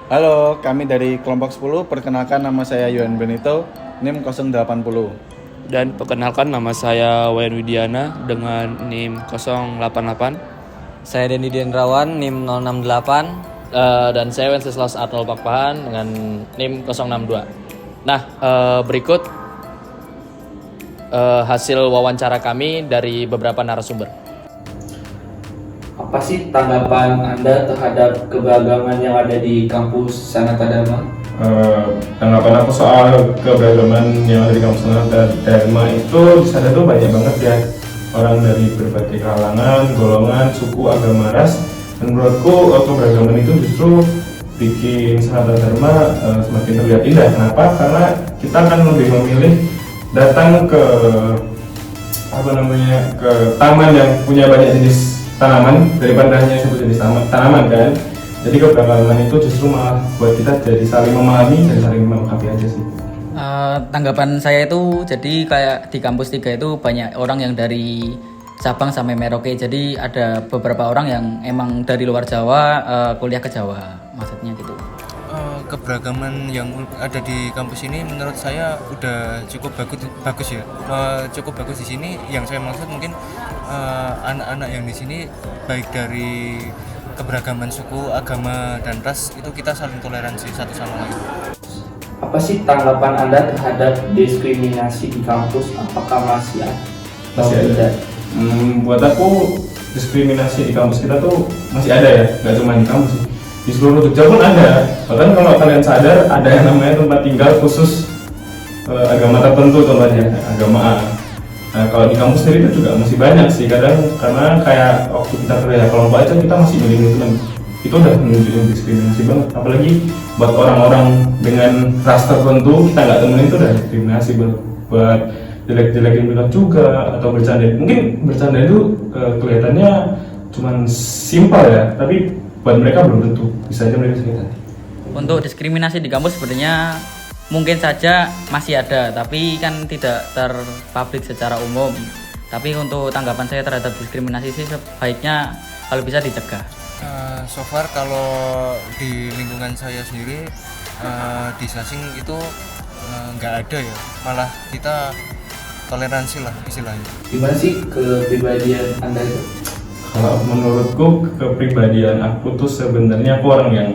Halo, kami dari kelompok 10. Perkenalkan nama saya Yohan Benito, NIM 080. Dan perkenalkan nama saya Wayan Widiana dengan NIM 088. Saya Dendi Dendrawan, NIM 068. Dan saya Wenceslas Arnold Pakpahan dengan NIM 062. Nah, berikut hasil wawancara kami dari beberapa narasumber. Apa sih tanggapan Anda terhadap keberagaman yang ada di kampus Sanata Dharma? Tanggapan aku soal keberagaman yang ada di kampus Sanata Dharma itu di sana tuh banyak banget ya, orang dari berbagai kalangan, golongan, suku, agama, ras. Dan menurutku keberagaman itu justru bikin Sanata Dharma semakin terlihat indah. Kenapa? Karena kita akan lebih memilih datang ke ke taman yang punya banyak jenis tanaman daripada hanya satu jenis tanaman kan. Jadi keberagaman itu justru malah buat kita jadi saling memahami dan saling melengkapi aja sih. Tanggapan saya itu jadi kayak di kampus 3 itu banyak orang yang dari Sabang sampai Merauke. Jadi ada beberapa orang yang emang dari luar Jawa kuliah ke Jawa, maksudnya gitu. Keberagaman yang ada di kampus ini menurut saya udah cukup bagus ya. Cukup bagus di sini. Yang saya maksud mungkin anak-anak yang di sini baik dari keberagaman suku, agama, dan ras itu kita saling toleransi satu sama lain. Apa sih tanggapan Anda terhadap diskriminasi di kampus? Apakah masih ada? Masih ada. Buat aku diskriminasi di kampus kita tuh masih ada ya, nggak cuma di kampus sih. Di seluruh Jogja pun ada. Bahkan kalau kalian sadar ada yang namanya tempat tinggal khusus agama tertentu, contohnya agama A. Nah, kalau di kampus sendiri itu juga masih banyak sih kadang, karena kayak waktu kita kerja kelompok aja kita masih milih teman. Itu udah menunjukkan diskriminasi banget. Apalagi buat orang-orang dengan ras tertentu kita nggak temenin itu udah diskriminasi banget. Buat jelek-jelekin kita juga atau bercanda. Mungkin bercanda itu kelihatannya cuman simpel ya, tapi buat mereka belum tentu, bisa aja mereka sakit hati. Untuk diskriminasi di kampus sebenarnya mungkin saja masih ada, tapi kan tidak terpublik secara umum. Tapi untuk tanggapan saya terhadap diskriminasi sih sebaiknya kalau bisa dicegah. So far kalau di lingkungan saya sendiri di Sasing itu nggak ada ya, malah kita toleransi lah istilahnya. Gimana sih kepribadian Anda itu? Kalau menurutku kepribadian aku tuh sebenarnya aku orang yang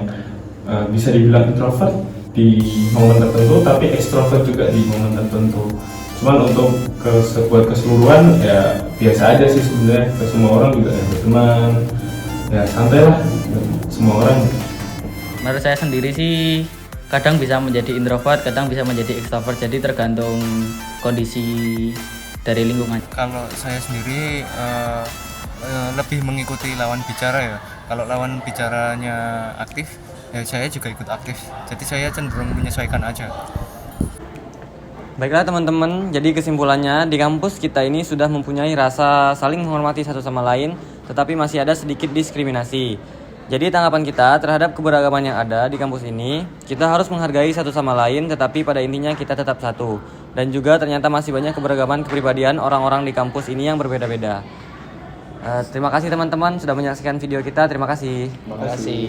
bisa dibilang introvert di momen tertentu, tapi ekstrovert juga di momen tertentu. Cuman untuk buat keseluruhan ya biasa aja sih sebenarnya, ke semua orang juga ya berteman, ya santai lah semua orang. Menurut saya sendiri sih kadang bisa menjadi introvert, kadang bisa menjadi extrovert, jadi tergantung kondisi dari lingkungan. Kalau saya sendiri lebih mengikuti lawan bicara ya. Kalau lawan bicaranya aktif, ya saya juga ikut aktif. Jadi saya cenderung menyesuaikan aja. Baiklah teman-teman, jadi kesimpulannya di kampus kita ini sudah mempunyai rasa saling menghormati satu sama lain, tetapi masih ada sedikit diskriminasi. Jadi tanggapan kita terhadap keberagaman yang ada di kampus ini, kita harus menghargai satu sama lain, tetapi pada intinya kita tetap satu. Dan juga ternyata masih banyak keberagaman kepribadian orang-orang di kampus ini yang berbeda-beda. Terima kasih teman-teman sudah menyaksikan video kita. Terima kasih. Terima kasih.